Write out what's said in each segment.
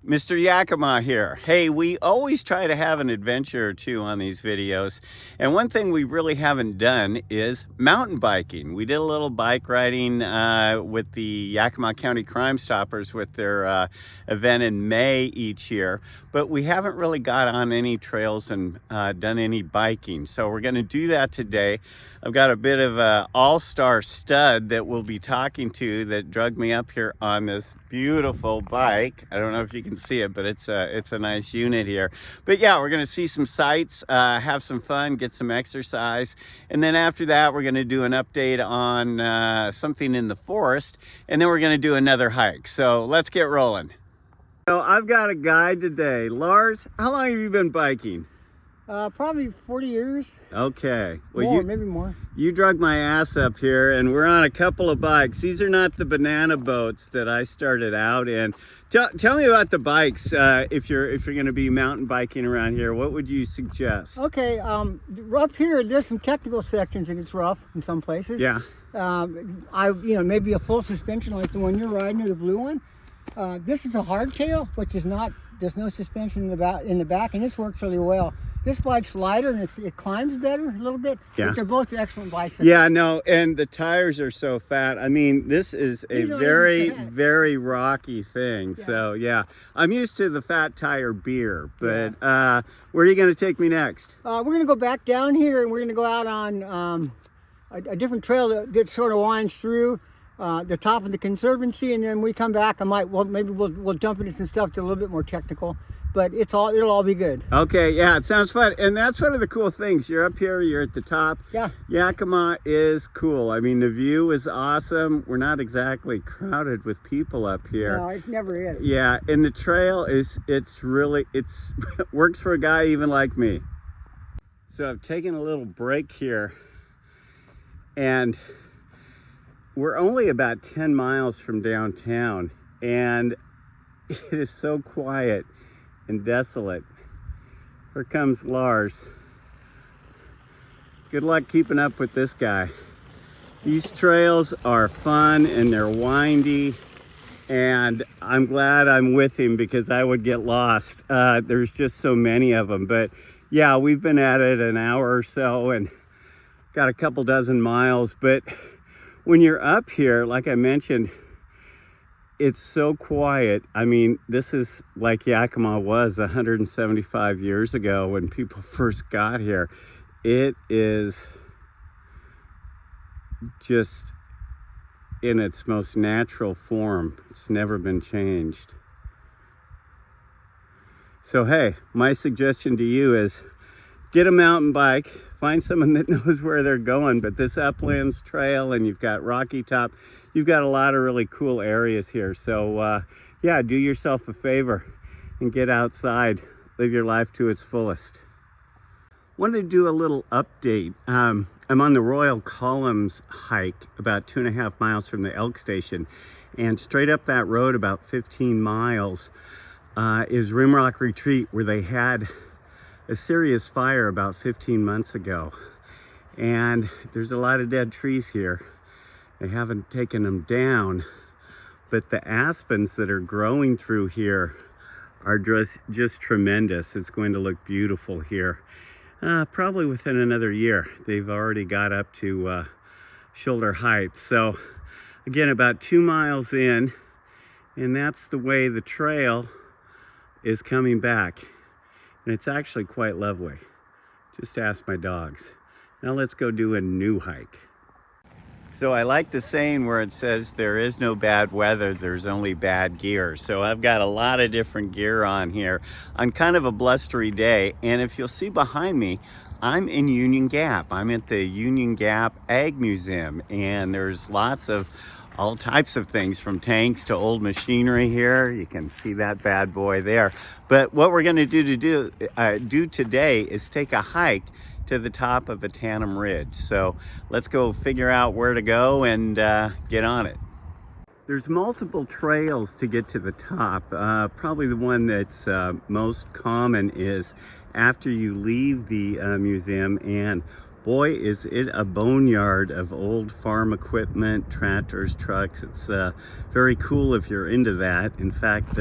Mr. Yakima here. Hey, we always try to have an adventure or two on these videos, and one thing we really haven't done is mountain biking. We did a little bike riding with the Yakima County Crime Stoppers with their event in May each year, but we haven't really got on any trails and done any biking. So we're going to do that today. I've got a bit of an all-star stud that we'll be talking to that drug me up here on this beautiful bike. I don't know if you can see it, but it's a nice unit here. But yeah, we're going to see some sights, have some fun, get some exercise, and then after that we're going to do an update on something in the forest, and then we're going to do another hike. So let's get rolling. So I've got a guide today. Lars, how long have you been biking? Probably 40 years. Okay. Well, maybe more. You drug my ass up here, and we're on a couple of bikes. These are not the banana boats that I started out in. Tell me about the bikes. If you're going to be mountain biking around here, what would you suggest? Okay. Up here, there's some technical sections and it's rough in some places. Yeah. Maybe a full suspension like the one you're riding, or the blue one. This is a hardtail, which is not. There's no suspension in the back, and this works really well. This bike's lighter and it climbs better a little bit. Yeah. But they're both excellent bicycles. Yeah, no, and the tires are so fat. I mean, this is a very rocky thing. Yeah. So yeah, I'm used to the fat tire beer, but yeah. Where are you going to take me next? We're going to go back down here, and we're going to go out on a different trail that sort of winds through the top of the conservancy, and then we come back. Maybe we'll jump into some stuff that's a little bit more technical. But it'll all be good. Okay, yeah, it sounds fun. And that's one of the cool things. You're up here, you're at the top. Yeah. Yakima is cool. I mean, the view is awesome. We're not exactly crowded with people up here. No, it never is. Yeah, and the trail works for a guy even like me. So I've taken a little break here, and we're only about 10 miles from downtown, and it is so quiet and desolate. Here comes Lars. Good luck keeping up with this guy. These trails are fun and they're windy, and I'm glad I'm with him because I would get lost. There's just so many of them. But yeah, we've been at it an hour or so and got a couple dozen miles. But when you're up here, like I mentioned, it's so quiet. I mean, this is like Yakima was 175 years ago when people first got here. It is just in its most natural form. It's never been changed. So hey, my suggestion to you is get a mountain bike, find someone that knows where they're going. But this Uplands Trail, and you've got Rocky Top, you've got a lot of really cool areas here. So yeah, do yourself a favor and get outside, live your life to its fullest. Wanted to do a little update. I'm on the Royal Columns hike about 2.5 miles from the Elk Station, and straight up that road about 15 miles is Rimrock Retreat, where they had a serious fire about 15 months ago, and there's a lot of dead trees here. They haven't taken them down, but the aspens that are growing through here are just tremendous. It's going to look beautiful here. Probably within another year. They've already got up to shoulder height. So again, about 2 miles in, and that's the way the trail is coming back. And it's actually quite lovely. Just ask my dogs. Now let's go do a new hike. So I like the saying where it says there is no bad weather, there's only bad gear. So I've got a lot of different gear on here on kind of a blustery day. And if you'll see behind me, I'm in Union Gap. I'm at the Union Gap Ag Museum, and there's lots of all types of things from tanks to old machinery here. You can see that bad boy there. But what we're going to do today is take a hike to the top of Ahtanum Ridge. So let's go figure out where to go and get on it. There's multiple trails to get to the top. Probably the one that's most common is after you leave the museum, and boy, is it a boneyard of old farm equipment, tractors, trucks. It's very cool if you're into that. In fact,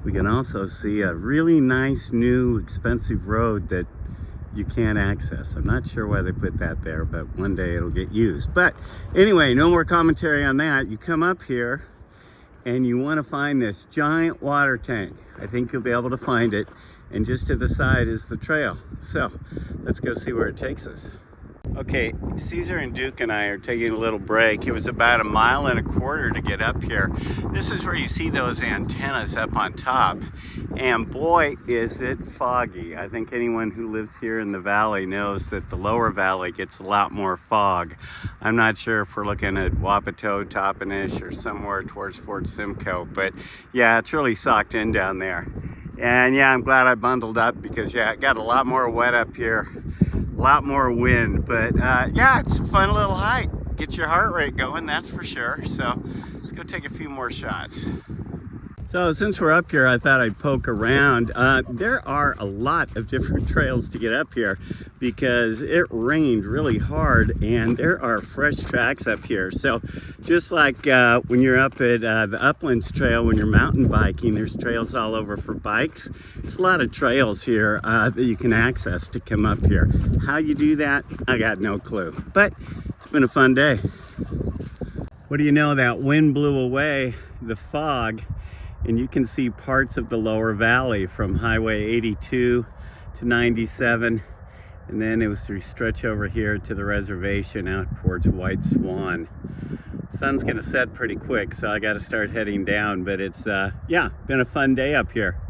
we can also see a really nice new expensive road that you can't access. I'm not sure why they put that there, but one day it'll get used. But anyway, no more commentary on that. You come up here and you want to find this giant water tank. I think you'll be able to find it, and just to the side is the trail. So let's go see where it takes us. Okay, Caesar and Duke and I are taking a little break. It was about 1.25 miles to get up here. This is where you see those antennas up on top. And boy, is it foggy. I think anyone who lives here in the valley knows that the lower valley gets a lot more fog. I'm not sure if we're looking at Wapato, Toppenish, or somewhere towards Fort Simcoe, but yeah, it's really socked in down there. And yeah, I'm glad I bundled up because yeah, it got a lot more wet up here. A lot more wind, but yeah, it's a fun little hike. Get your heart rate going, that's for sure. So let's go take a few more shots. So since we're up here, I thought I'd poke around. There are a lot of different trails to get up here because it rained really hard, and there are fresh tracks up here. So just like when you're up at the Uplands Trail, when you're mountain biking, there's trails all over for bikes. There's a lot of trails here that you can access to come up here. How you do that, I got no clue, but it's been a fun day. What do you know, that wind blew away the fog, and you can see parts of the lower valley from Highway 82 to 97, and then it was to stretch over here to the reservation out towards White Swan. Sun's gonna set pretty quick, so I gotta start heading down, but it's yeah, been a fun day up here.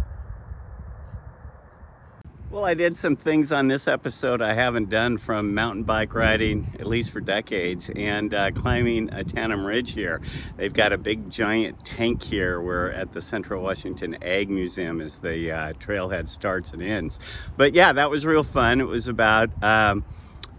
Well, I did some things on this episode I haven't done from mountain bike riding, at least for decades, and climbing Ahtanum Ridge here. They've got a big giant tank here where at the Central Washington Ag Museum is the trailhead starts and ends. But yeah, that was real fun. It was about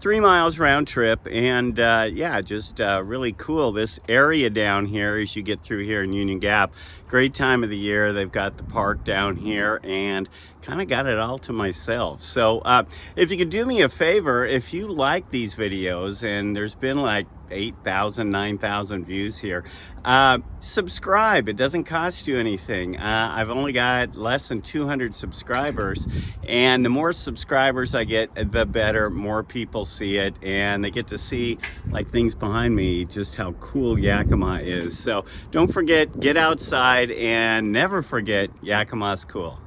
3 miles round trip, and yeah, just really cool. This area down here as you get through here in Union Gap, great time of the year. They've got the park down here and kind of got it all to myself. So if you could do me a favor, if you like these videos, and there's been like 8,000, 9,000 views here, subscribe. It doesn't cost you anything. I've only got less than 200 subscribers, and the more subscribers I get, the better. More people see it, and they get to see, like things behind me, just how cool Yakima is. So don't forget, get outside, and never forget, Yakima's cool.